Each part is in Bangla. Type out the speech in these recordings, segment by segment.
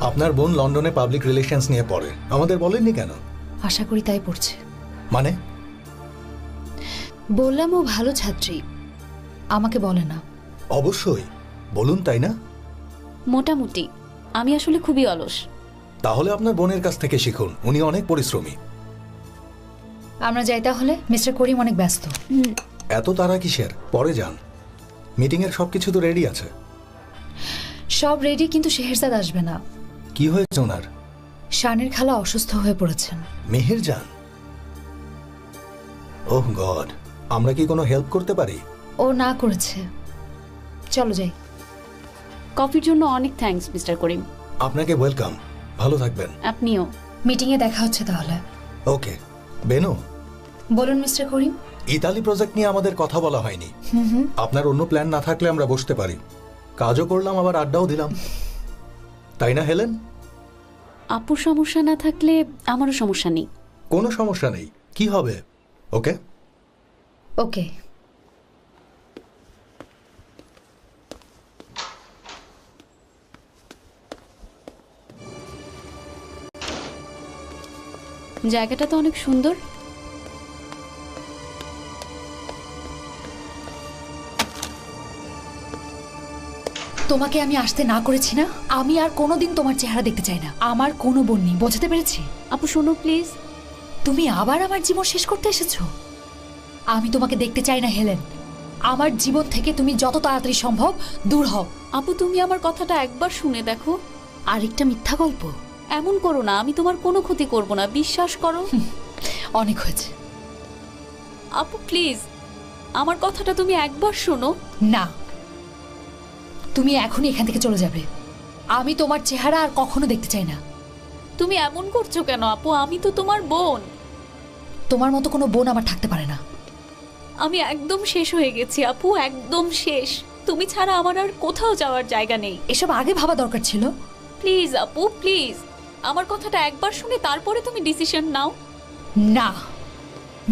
আপনার বোন লন্ডনে পাবলিক রিলেশনস নিয়ে পড়ে, আমাদের বলেননি কেন? আশা করি তাই পড়ছে। মানে? বললাম ও ভালো ছাত্রী, আমাকে বলে না। অবশ্যই বলুন, তাই না? মোটামুটি। আমি আসলে খুবই অলস। তাহলে আপনার বোনের কাছ থেকে শিখুন, উনি অনেক পরিশ্রমী। আমরা যাই তাহলে, মিস্টার করিম অনেক ব্যস্ত। এত তারা কিসের? পরে যান, মিটিং এর সবকিছু তো রেডি আছে। সব রেডি, কিন্তু শেহরজাদ আসবে না। কি হয়েছে ওনার? শানের খালা অসুস্থ হয়ে পড়েছেন। মেহেরজান? ওহ গড, আমরা কি কোনো হেল্প করতে পারি? ও না করেছে। চলো যাই। কফির জন্য অনেক থ্যাঙ্কস মিস্টার করিম। আপনাকে ওয়েলকাম, ভালো থাকবেন। আপনিও। মিটিংয়ে দেখা হচ্ছে তাহলে। ওকে। বেনু, বলুন মিস্টার করিম। ইতালি প্রজেক্ট নিয়ে আমাদের কথা বলা হয়নি। আপনার অন্য প্ল্যান না থাকলে আমরা বসতে পারি, কাজও করলাম আবার আড্ডাও দিলাম, তাই না হেলেন? আপুর সমস্যা না থাকলে আমারও সমস্যা নেই। কোনো সমস্যা নেই, কি হবে? ওকে ওকে। জায়গাটা তো অনেক সুন্দর। তোমাকে আমি আসতে না করেছি না? আমি আর কোনোদিন তোমার চেহারা দেখতে চাই না। আমার কোনো বোন নেই, বোঝাতে পেরেছি? আপু শোনো প্লিজ। তুমি আবার আমার জীবন শেষ করতে এসেছো। আমি তোমাকে দেখতে চাই না হেলেন। আমার জীবন থেকে তুমি যত তাড়াতাড়ি সম্ভব দূর হও। আপু তুমি আমার কথাটা একবার শুনে দেখো। আরেকটা মিথ্যা গল্প? এমন করো না, আমি তোমার কোনো ক্ষতি করব না, বিশ্বাস করো। অনেক হয়েছে। আপু প্লিজ, আমার কথাটা তুমি একবার শোনো। না, তুমি এখনই এখান থেকে চলে যাবে। আমি তোমার চেহারা আর কখনো দেখতে চাই না। তুমি এমন করছো কেন আপু? আমি তো তোমার বোন। তোমার মতো কোনো বোন আমার থাকতে পারে না। আমি একদম শেষ হয়ে গেছি আপু, একদম শেষ। তুমি ছাড়া আমার আর কোথাও যাওয়ার জায়গা নেই। এসব আগে ভাবা দরকার ছিল। প্লিজ আপু প্লিজ, আমার কথাটা একবার শুনে তারপরে তুমি ডিসিশন নাও। না,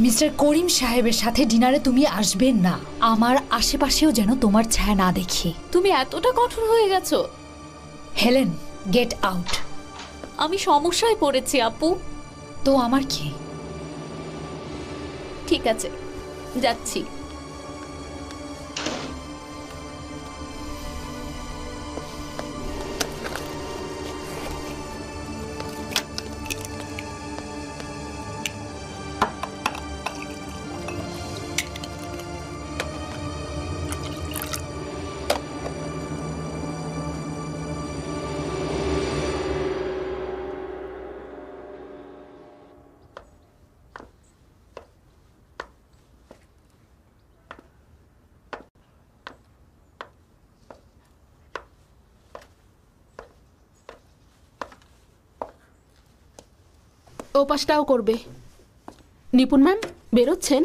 মিস্টার করিম সাহেবের সাথে ডিনারে তুমি আসবে না। আমার আশেপাশেও যেন তোমার ছায়া না দেখি। তুমি এতটা কঠোর হয়ে গেছো। Helen, get out. আমি সমস্যায় পড়েছি আপু। তো আমার কি? ঠিক আছে, যাচ্ছি। ও পাশটাও করবে। নিপুণ ম্যাম বেরোচ্ছেন?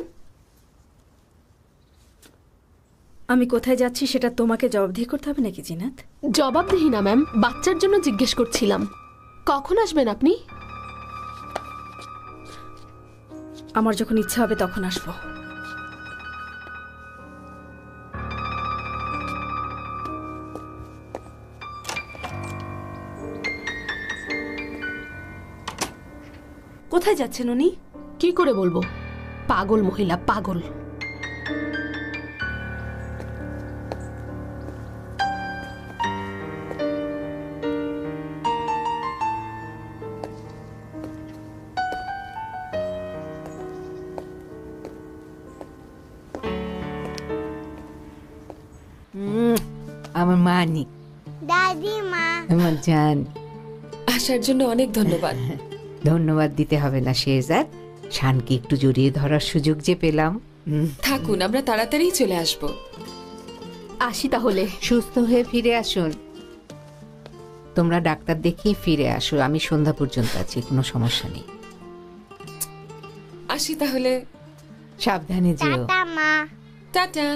আমি কোথায় যাচ্ছি সেটা তোমাকে জবাবদিহি করতে হবে নাকি জিনাত? জবাবদিহি না ম্যাম, বাচ্চার জন্য জিজ্ঞেস করছিলাম। কখন আসবেন আপনি? আমার যখন ইচ্ছা হবে তখন আসবো। কোথায় যাচ্ছেন উনি? কি করে বলবো, পাগল মহিলা, পাগল। আমার মানি, দাদিমা। আমার জান। আসার জন্য অনেক ধন্যবাদ। ধন্যবাদ দিতে হবে না শেহজাদ, শানকে একটু জড়িয়ে ধরার সুযোগ যে পেলাম। থাকুন, আমরা তাড়াতাড়ি চলে আসব। আসি তাহলে। সুস্থ হয়ে ফিরে আসুন। তোমরা ডাক্তার দেখিয়ে ফিরে আসো, আমি সন্ধ্যা পর্যন্ত আছি, কোনো সমস্যা নেই। আসি তাহলে। সাবধানে যেও। টাটা মা। টাটা।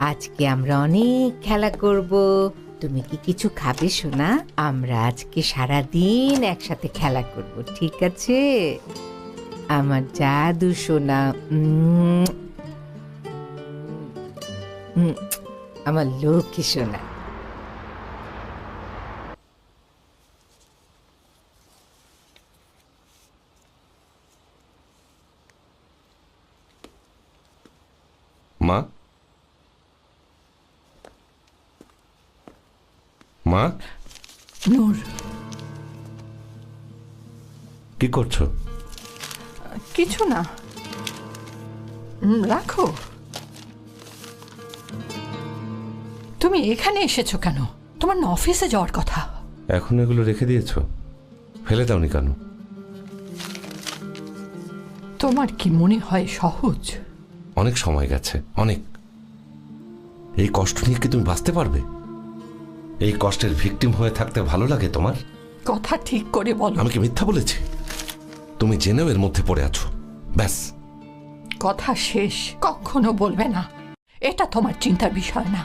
আজকে আমরা অনেক খেলা করব। তুমি কি কিছু খাবে সোনা? আমরা আজকে সারা দিন একসাথে খেলা করব, ঠিক আছে? আমার জাদু সোনা, আমার লক্ষ্মী সোনা। মা, নূর, কি করছো? কিছু না, রাখো। তুমি এখানে এসেছো কেন? তোমার না অফিসে যাওয়ার কথা? এখন এগুলো রেখে দিয়েছো, ফেলে দাওনি কেন? তোমার কি মনে হয় সহজ? অনেক সময় গেছে, অনেক। এই কষ্ট নিয়ে কি তুমি বাঁচতে পারবে? এই কষ্টের ভিকটিম হয়ে থাকতে ভালো লাগে তোমার? কথা ঠিক করে বলো। আমি কি মিথ্যা বলেছি? তুমি জেনেও এর মধ্যে পড়ে আছো, ব্যাস। কথা শেষ, কখনো বলবে না। এটা তোমার চিন্তার বিষয় না।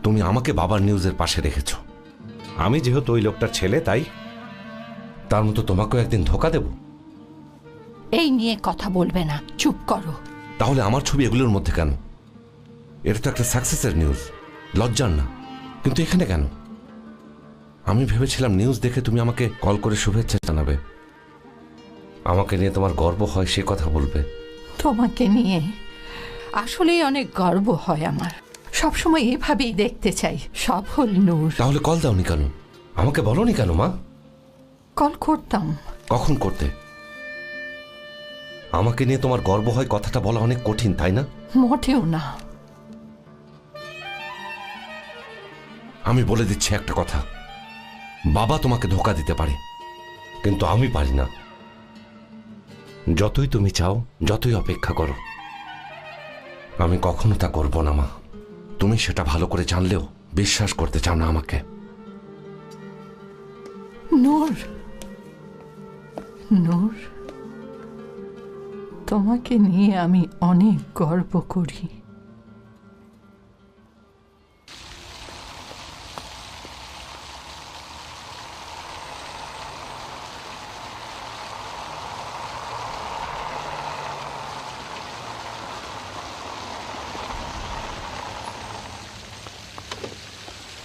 তুমি আমাকে বাবার নিউজের পাশে রেখেছো। আমি যেহেতু ওই লোকটার ছেলে, তাই তার মতো তোমাকেও একদিন ধোকা দেব? এই নিয়ে কথা বলবে না, চুপ করো। তাহলে আমার ছবি এগুলোর মধ্যে কেন? এটা তো একটা সাকসেসের নিউজ, লজ্জার না। কিন্তু এখানে কেন? আমি ভেবেছিলাম নিউজ দেখে তুমি আমাকে কল করে শুভেচ্ছা জানাবে, আমাকে নিয়ে তোমার গর্ব হয় সে কথা বলবে। তোমাকে নিয়ে আসলেই অনেক গর্ব হয় আমার। সবসময় এভাবেই দেখতে চাই সফল নূর। তাহলে কল দাওনি কেন? আমাকে বলনি কেন মা? কল করতাম। কখন করতে? আমাকে নিয়ে তোমার গর্ব হয় কথাটা বলা অনেক কঠিন, তাই না? মোটেও না। আমি বলে দিচ্ছি একটা কথা, বাবা তোমাকে ধোকা দিতে পারে, কিন্তু আমি পারি না। যতই তুমি চাও, যতই অপেক্ষা করো, আমি কখনো তা করব না মা। তুমি সেটা ভালো করে জানলেও বিশ্বাস করতে চাও না আমাকে। নূর, নূর, তোমাকে নিয়ে আমি অনেক গর্ব করি।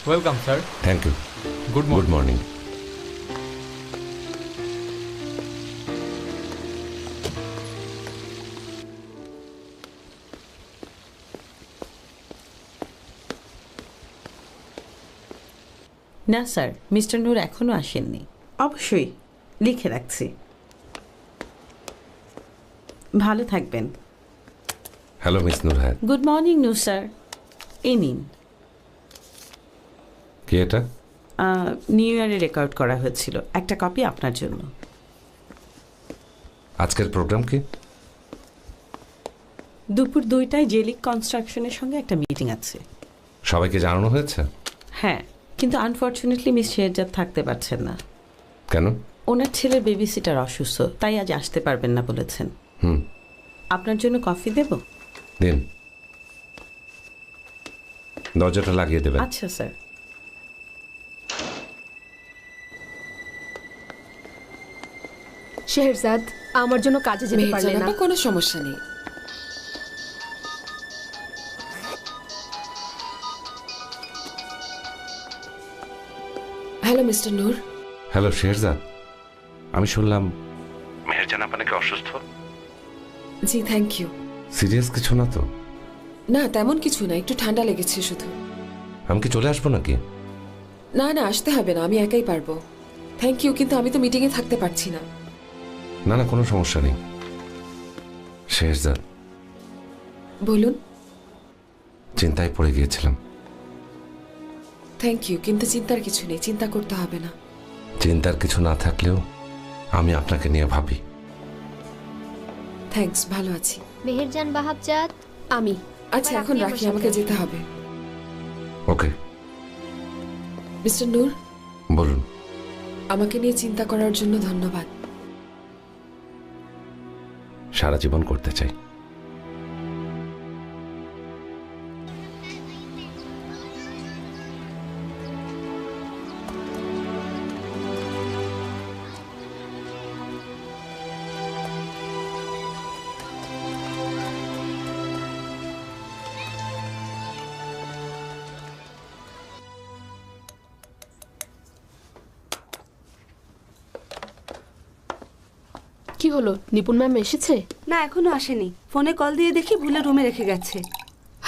Welcome sir. Thank you. Good good morning. না স্যার, মিস্টার নূর এখনো আসেননি। অবশ্যই লিখে রাখছি। ভালো থাকবেন। হ্যালো মিস নূর হায়াত। গুড মর্নিং নূর স্যার, এই নিন। কি এটা? নিউ ইয়ারে রেকর্ড করা হয়েছিল, একটা কপি আপনার জন্য। আজকের প্রোগ্রাম কি? দুপুর 2টায় জেলিক কনস্ট্রাকশনের সঙ্গে একটা মিটিং আছে। সবাইকে জানানো হয়েছে? হ্যাঁ, কিন্তু আনফর্চুনেটলি মিস শেরজাদ থাকতে পারছেন না। কেন? ওনার ছেলের বেবি সিটার অসুস্থ, তাই আজ আসতে পারবেন না বলেছেন। আপনার জন্য কফি দেব? দিন। দরজাটা লাগিয়ে দেবেন। আচ্ছা স্যার। শেহরজাদ, আমার জন্য কাজে যেতে পারলে না। কোনো সমস্যা নেই। হ্যালো মিস্টার নূর। হ্যালো শেরজাদ, আমি শুনলাম মেহেরজান আপা নাকি অসুস্থ। জি থ্যাংক ইউ। সিরিয়াস কিছু না তো? না তেমন কিছু না, একটু ঠান্ডা লেগেছে শুধু। আমি কি চলে আসবো নাকি? না না, আসতে হবে না, আমি একাই পারবো। থ্যাংক ইউ, কিন্তু আমি তো মিটিংয়ে থাকতে পারছি না। না না, কোনো সমস্যা নেই। শেরজাদ, বলুন। চিন্তায় পড়ে গিয়েছিলাম। থ্যাংক ইউ, কিন্তু চিন্তার কিছু নেই, চিন্তা করতে হবে না। চিন্তার কিছু না থাকলেও আমি আপনাকে নিয়ে ভাবি। থ্যাঙ্কস, ভালো আছি। মেহেরজান বাহাবজাদ, আমি। আচ্ছা এখন রাখি, আমাকে যেতে হবে। ওকে। মিস্টার নূর, বলুন। আমাকে নিয়ে চিন্তা করার জন্য ধন্যবাদ। সারা জীবন করতে চাই। কি হলো, নিপুণ ম্যাম এসেছে? না, এখনো আসেনি। ফোনে কল দিয়ে দেখি ভুলে রুমে রেখে গেছে।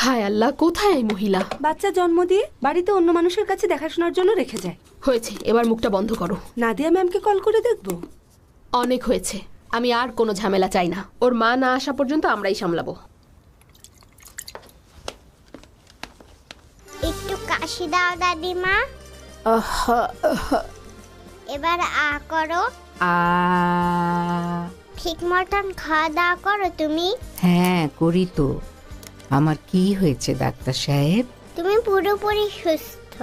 হায় আল্লাহ, কোথায় এই মহিলা? বাচ্চা জন্ম দিয়ে বাড়িতে অন্য মানুষের কাছে দেখাশোনার জন্য রেখে যায়। হয়েছে, এবার মুখটা বন্ধ করো। নাদিয়া ম্যামকে কল করে দেখবো। অনেক হয়েছে, আমি আর কোনো ঝামেলা চাই না। ওর মা না আসা পর্যন্ত আমরাই সামলাবো। একটু কাশি দাও দাদিমা। এবার করো। ঠিক মতন খাওয়া দাওয়া করো তুমি? হ্যাঁ করি তো। আমার কি হয়েছে ডাক্তার সাহেব? তুমি পুরোপুরি সুস্থ,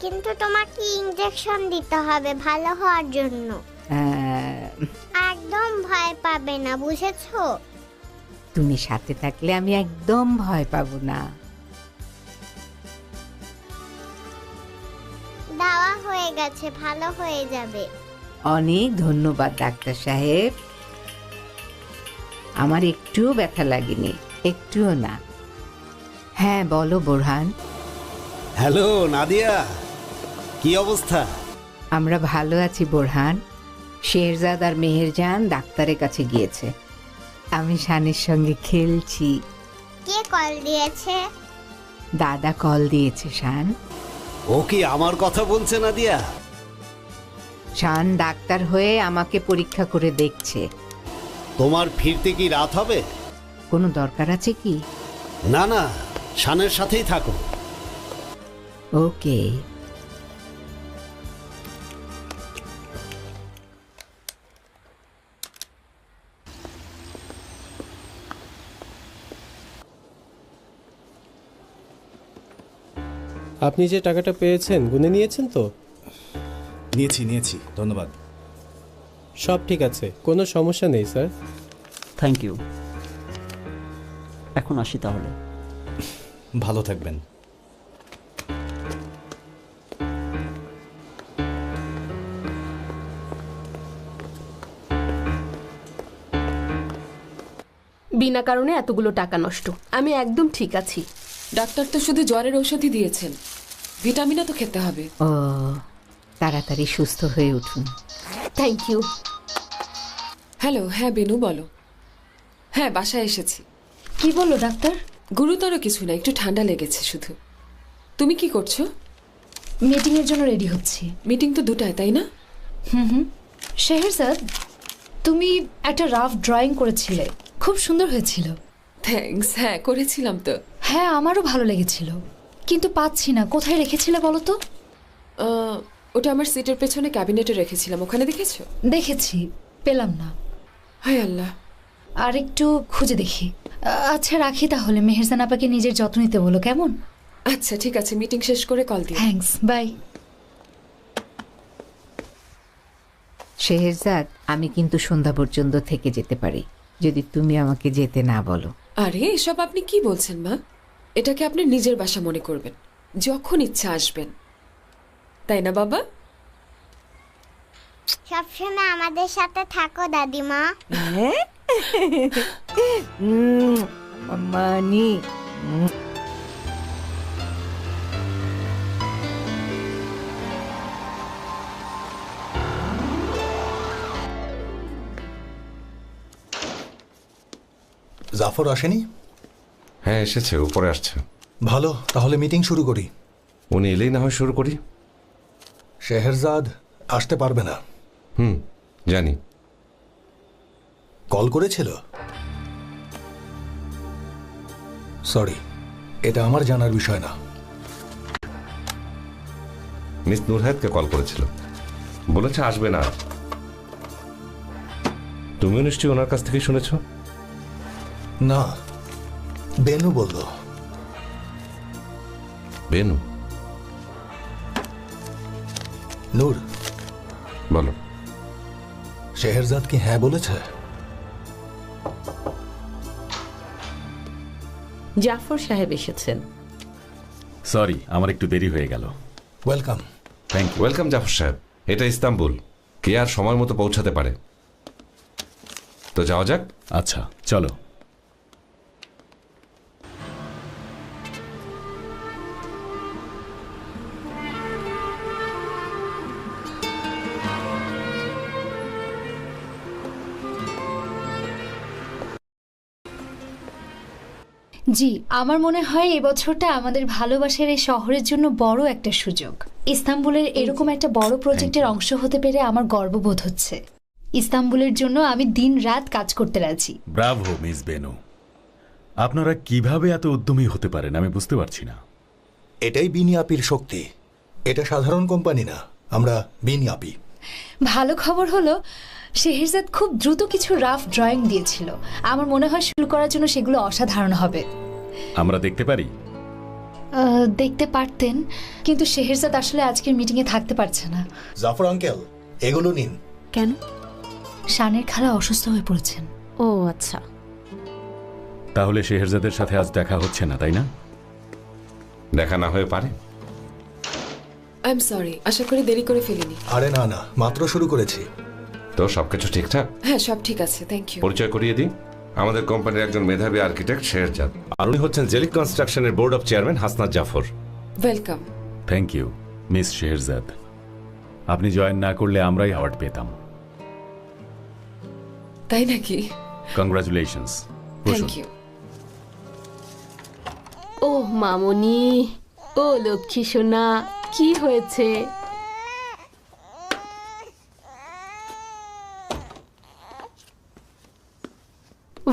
কিন্তু তোমাকে ইনজেকশন দিতে হবে ভালো হওয়ার জন্য। একদম ভয় পাবে না, বুঝেছো? তুমি সাথে থাকলে আমি একদম ভয় পাবো না। দেওয়া হয়ে গেছে, ভালো হয়ে যাবে। অনেক ধন্যবাদ ডাক্তার সাহেব। আমার একটুও ব্যথা লাগেনি, একটুও না। হ্যাঁ বলো বোরহান। হ্যালো নাদিয়া, কি অবস্থা? আমরা ভালো আছি বোরহান। শেরজাদ আর মেহেরজান ডাক্তারের কাছে গিয়েছে, আমি শানের সঙ্গে খেলছি। কে কল দিয়েছে? দাদা কল দিয়েছে শান। ও কি আমার কথা বলছে নাদিয়া? শান ডাক্তার হয়ে আমাকে পরীক্ষা করে দেখছে। তোমার ফিরতে কি রাত হবে? কোনো দরকার আছে কি? না না, শানের সাথেই থাকো। ওকে। আপনি যে টাকাটা পেয়েছেন গুনে নিয়েছেন তো? নিয়েছি, ধন্যবাদ। সব ঠিক আছে, কোনো সমস্যা নেই স্যার। Thank you. এখন আসি তাহলে। ভালো থাকবেন। বিনা কারণে এতগুলো টাকা নষ্ট। আমি একদম ঠিক আছি। ডাক্তার তো শুধু জ্বরের ঔষধই দিয়েছেন, ভিটামিনও তো খেতে হবে। ও, তাড়াতাড়ি সুস্থ হয়ে উঠুন। Thank you. হ্যালো, হ্যাঁ বেনু বলো। হ্যাঁ বাসায় এসেছি। কি বললো ডাক্তার? গুরুতর কিছু না, একটু ঠান্ডা লেগেছে শুধু। তুমি কি করছো? মিটিং এর জন্য রেডি হচ্ছি। মিটিং তো 2টায়, তাই না? হুম। শেহরজাদ, তুমি একটা রাফ ড্রয়িং করেছিলে, খুব সুন্দর হয়েছিল। থ্যাঙ্কস। হ্যাঁ করেছিলাম তো। হ্যাঁ আমারও ভালো লেগেছিল, কিন্তু পাচ্ছি না। কোথায় রেখেছিলে বলো তো? ওটা আমার সিটের পেছনে ক্যাবিনেটে রেখেছিলাম, ওখানে দেখেছো? দেখেছি, পেলাম না। হায় আল্লাহ, আর একটু খুঁজে দেখি। আচ্ছা রাখি তাহলে। মেহেরজান আপাকে নিজের যত্ন নিতে বলো, কেমন? আচ্ছা ঠিক আছে, মিটিং শেষ করে কল দিও। Thanks, by. শেহজাদ, আমি কিন্তু সন্ধ্যা পর্যন্ত থেকে যেতে পারি, যদি তুমি আমাকে যেতে না বলো। আরে এসব আপনি কি বলছেন মা? এটাকে আপনি নিজের বাসা মনে করবেন, যখন ইচ্ছা আসবেন, তাই না বাবা? সবসময় আমাদের সাথে থাকো দাদিমা। মানি। জাফর আসেনি? হ্যাঁ এসেছে, উপরে আসছে। ভালো, তাহলে মিটিং শুরু করি। উনি এলেই না হয় শুরু করি। শেহরজাদ আসতে পারবে না। জানি। কল করেছিল? সরি, এটা আমার জানার বিষয় না। মিস নুরহায়তকে কল করেছিল, বলেছে আসবে না। তুমিও নিশ্চয়ই ওনার কাছ থেকে শুনেছ? না, বেনু বলল। বেনু? নূর বলো। শেহরজাদ কি হ্যাঁ বলেছে? জাফর সাহেব এসেছেন। সরি, আমার একটু দেরি হয়ে গেল। Welcome. Thank you. Welcome Zafar সাহেব। এটা ইস্তাম্বুল, কে আর সময় মতো পৌঁছাতে পারে। তো যাওয়া যাক। আচ্ছা চলো। জি, আমার মনে হয় এবছরটা আমাদের ভালোবাসার এই শহরের জন্য বড় একটা সুযোগ। ইস্তাম্বুলের এরকম একটা বড় প্রজেক্টের অংশ হতে পেরে আমার গর্ববোধ হচ্ছে। ইস্তাম্বুলের জন্য আমি দিন রাত কাজ করতে রাজি। ব্রাভো মিস বেনু, আপনারা কিভাবে এত উদ্যমী হতে পারেন আমি বুঝতে পারছি না। এটাই বিনিয়াপির শক্তি। এটা সাধারণ কোম্পানি না, আমরা বিনিয়াপি। ভালো খবর হলো শেহরজাদ খুব দ্রুত কিছু রাফ ড্রয়িং দিয়েছিল। আমার মনে হয় শুরু করার জন্য সেগুলো অসাধারণ হবে। আমরা দেখতে পারি? দেখতে পারতেন, কিন্তু শেহরজাদ আসলে আজকের মিটিংয়ে থাকতে পারছে না। জাফর আঙ্কেল, এগুলো নিন। কেন? শানের খালা অসুস্থ হয়ে পড়েছেন। ও আচ্ছা। তাহলে শেহরজাদের সাথে আজ দেখা হচ্ছে না, তাই না? দেখা না হয়ে পারে। আই এম সরি, আশা করি দেরি করে ফেলিনি। আরে না না, মাত্র শুরু করেছি। তো সবকিছু ঠিকঠাক? হ্যাঁ, সব ঠিক আছে, থ্যাংক ইউ। পরিচয় করিয়ে দিই, আমাদের কোম্পানির একজন মেধাবী আর্কিটেক্ট শেহরজাদ, আর উনি হচ্ছেন জেলিক কনস্ট্রাকশনের board of chairman Hasnat Zafar. Welcome. Thank you miss Shehrzad. আপনি জয়েন না করলে আমরাই অ্যাওয়ার্ড পেতাম। তাই নাকি? কংগ্রাচুলেশনস। Thank you. ও মামনি, ও লক্ষ্মী সোনা, কি হয়েছে?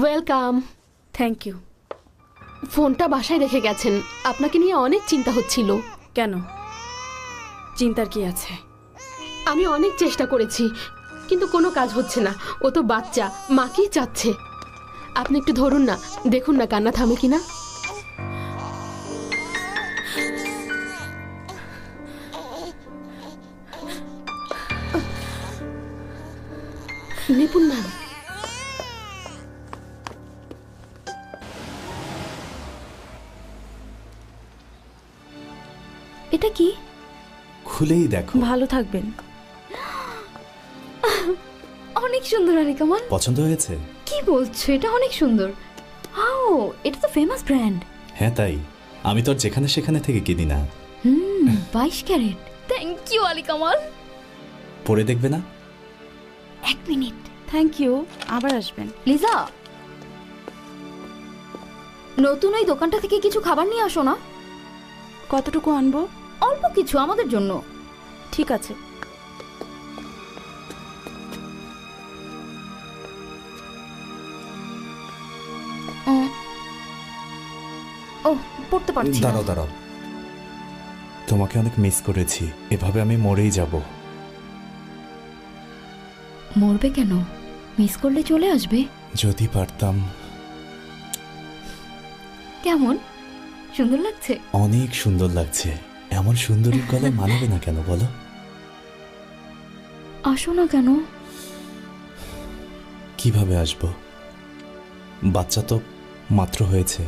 ওয়েলকাম। Thank you. ফোনটা বাসায় রেখে গেছেন, আপনাকে নিয়ে অনেক চিন্তা হচ্ছিল। কেন, চিন্তার কি আছে? আমি অনেক চেষ্টা করেছি, কিন্তু কোনো কাজ হচ্ছে না। ও তো বাচ্চা, মাকেই চাচ্ছে। আপনি একটু ধরুন না, দেখুন না কান্না থামে কিনা। নিপুণ ম্যাম, এটা কি? খুলেই দেখো। ভালো থাকবেন। অনেক সুন্দর আলী কামাল। পছন্দ হয়েছে? কি বলছো, এটা অনেক সুন্দর। ও, এটা তো ফেমাস ব্র্যান্ড। হ্যাঁ তাই, আমি তো আর যেখানে সেখানে থেকে কিনি না। 22 carat. Thank you Ali Kamal. পরে দেখবে না? 1 মিনিট। থ্যাংক ইউ, আবার আসবেন। লিজা, নতুন ওই দোকানটা থেকে কিছু খাবার নিয়ে আসো না। কতটুকু আনবো? অল্প কিছু, আমাদের জন্য। ঠিক আছে। ও, পড়তে পারছি না। দাঁড়াও দাঁড়াও, তোমাকে অনেক মিস করেছি। এভাবে আমি মরেই যাব। মরবে কেন? মিস করলে চলে আসবে। যদি পারতাম। কেমন সুন্দর লাগছে? অনেক সুন্দর লাগছে। এমন সুন্দরীর গলায় মানাবে না কেন বলো? আসো না কেন? কিভাবে আসবো? বাচ্চা তো মাত্র হয়েছে।